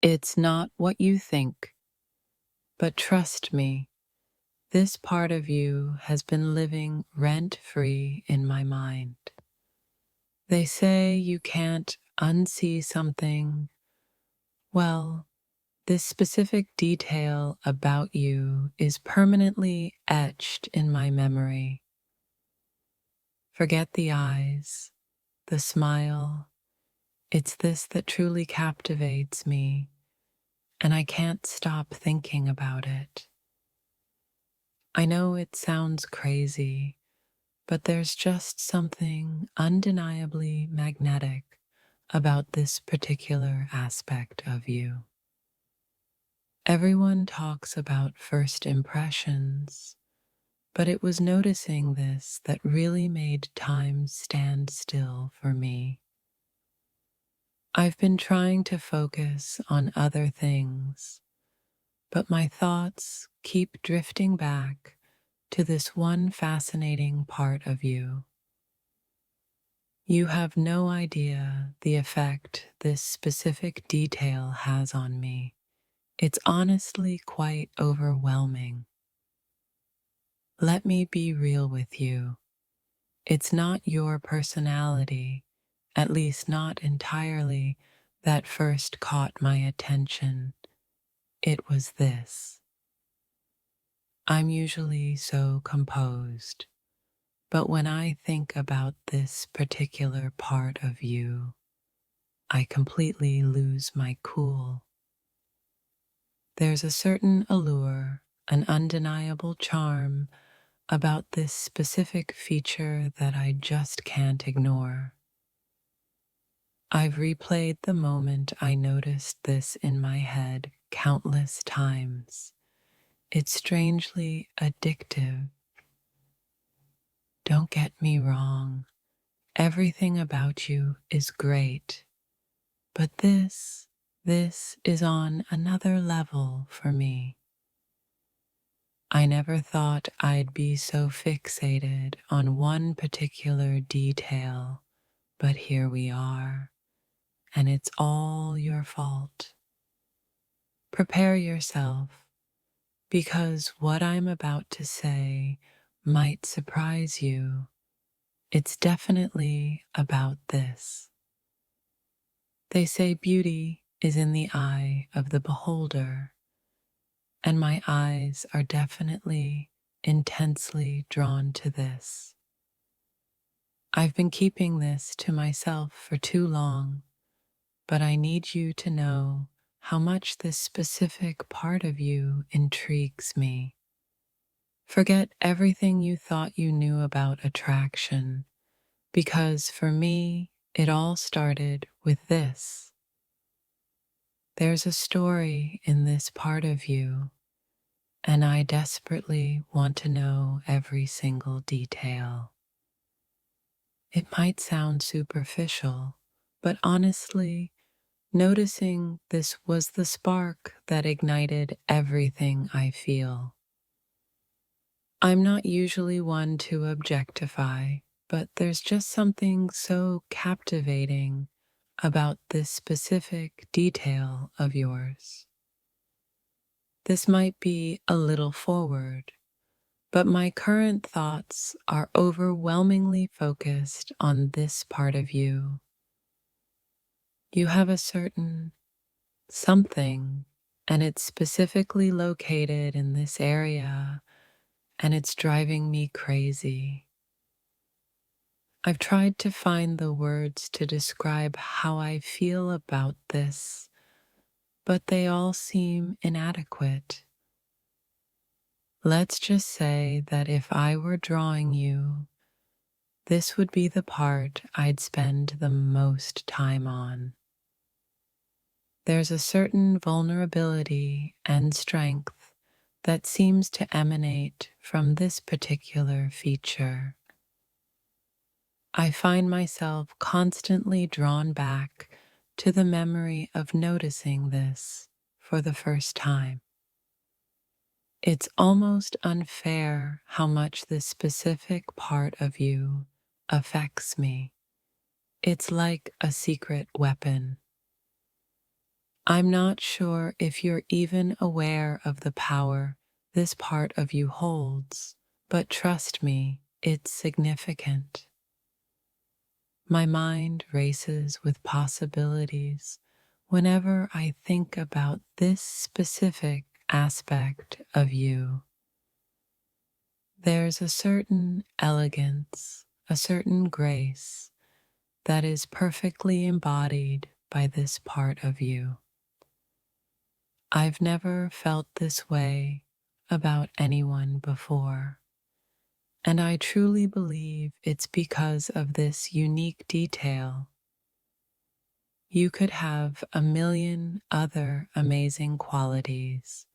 It's not what you think, but trust me, this part of you has been living rent-free in my mind. They say you can't unsee something. Well, this specific detail about you is permanently etched in my memory. Forget the eyes, the smile. It's this that truly captivates me, and I can't stop thinking about it. I know it sounds crazy, but there's just something undeniably magnetic about this particular aspect of you. Everyone talks about first impressions, but it was noticing this that really made time stand still for me. I've been trying to focus on other things, but my thoughts keep drifting back to this one fascinating part of you. You have no idea the effect this specific detail has on me. It's honestly quite overwhelming. Let me be real with you. It's not your personality, at least not entirely, that first caught my attention. It was this. I'm usually so composed, but when I think about this particular part of you, I completely lose my cool. There's a certain allure, an undeniable charm about this specific feature that I just can't ignore. I've replayed the moment I noticed this in my head countless times. It's strangely addictive. Don't get me wrong, everything about you is great, but this is on another level for me. I never thought I'd be so fixated on one particular detail, but here we are, and it's all your fault. Prepare yourself, because what I'm about to say might surprise you. It's definitely about this. They say beauty is in the eye of the beholder, and my eyes are definitely intensely drawn to this. I've been keeping this to myself for too long, but I need you to know how much this specific part of you intrigues me. Forget everything you thought you knew about attraction, because for me, it all started with this. There's a story in this part of you, and I desperately want to know every single detail. It might sound superficial, but honestly, noticing this was the spark that ignited everything I feel. I'm not usually one to objectify, but there's just something so captivating about this specific detail of yours. This might be a little forward, but my current thoughts are overwhelmingly focused on this part of you. You have a certain something, and it's specifically located in this area, and it's driving me crazy. I've tried to find the words to describe how I feel about this, but they all seem inadequate. Let's just say that if I were drawing you, this would be the part I'd spend the most time on. There's a certain vulnerability and strength that seems to emanate from this particular feature. I find myself constantly drawn back to the memory of noticing this for the first time. It's almost unfair how much this specific part of you affects me. It's like a secret weapon. I'm not sure if you're even aware of the power this part of you holds, but trust me, it's significant. My mind races with possibilities whenever I think about this specific aspect of you. There's a certain elegance, a certain grace that is perfectly embodied by this part of you. I've never felt this way about anyone before, and I truly believe it's because of this unique detail. You could have a million other amazing qualities,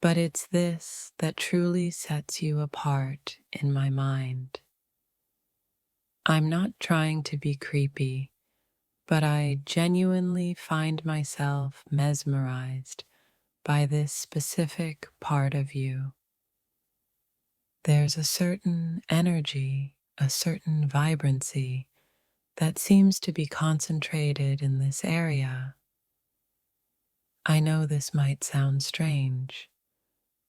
but it's this that truly sets you apart in my mind. I'm not trying to be creepy, but I genuinely find myself mesmerized by this specific part of you. There's a certain energy, a certain vibrancy that seems to be concentrated in this area. I know this might sound strange,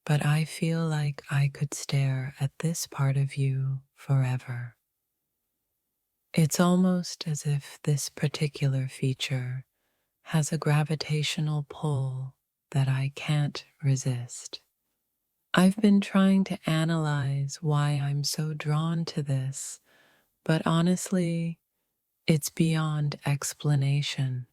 but I feel like I could stare at this part of you forever. It's almost as if this particular feature has a gravitational pull that I can't resist. I've been trying to analyze why I'm so drawn to this, but honestly, it's beyond explanation.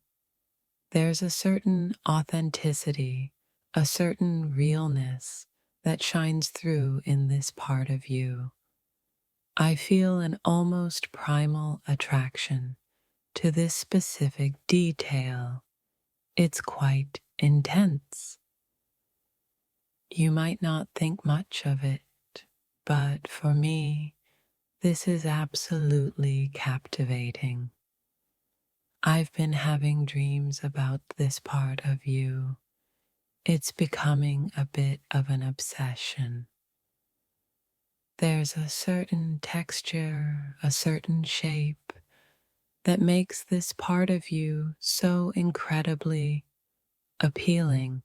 There's a certain authenticity, a certain realness that shines through in this part of you. I feel an almost primal attraction to this specific detail. It's quite intense. You might not think much of it, but for me, this is absolutely captivating. I've been having dreams about this part of you. It's becoming a bit of an obsession. There's a certain texture, a certain shape that makes this part of you so incredibly appealing.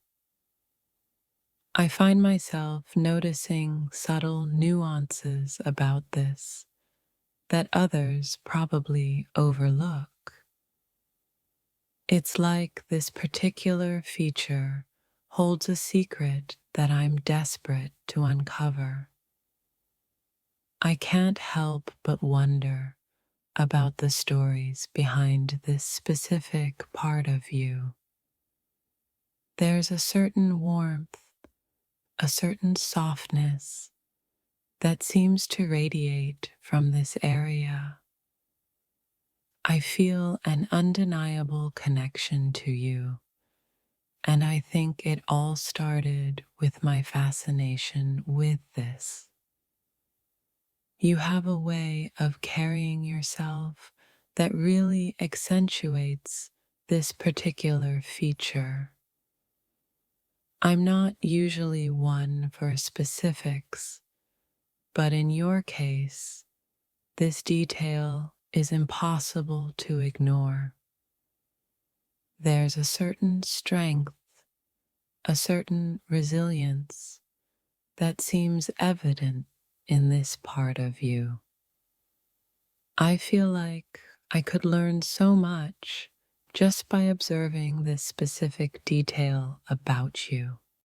I find myself noticing subtle nuances about this that others probably overlook. It's like this particular feature holds a secret that I'm desperate to uncover. I can't help but wonder about the stories behind this specific part of you. There's a certain warmth, a certain softness that seems to radiate from this area. I feel an undeniable connection to you, and I think it all started with my fascination with this. You have a way of carrying yourself that really accentuates this particular feature. I'm not usually one for specifics, but in your case, this detail is impossible to ignore. There's a certain strength, a certain resilience that seems evident in this part of you. I feel like I could learn so much just by observing this specific detail about you.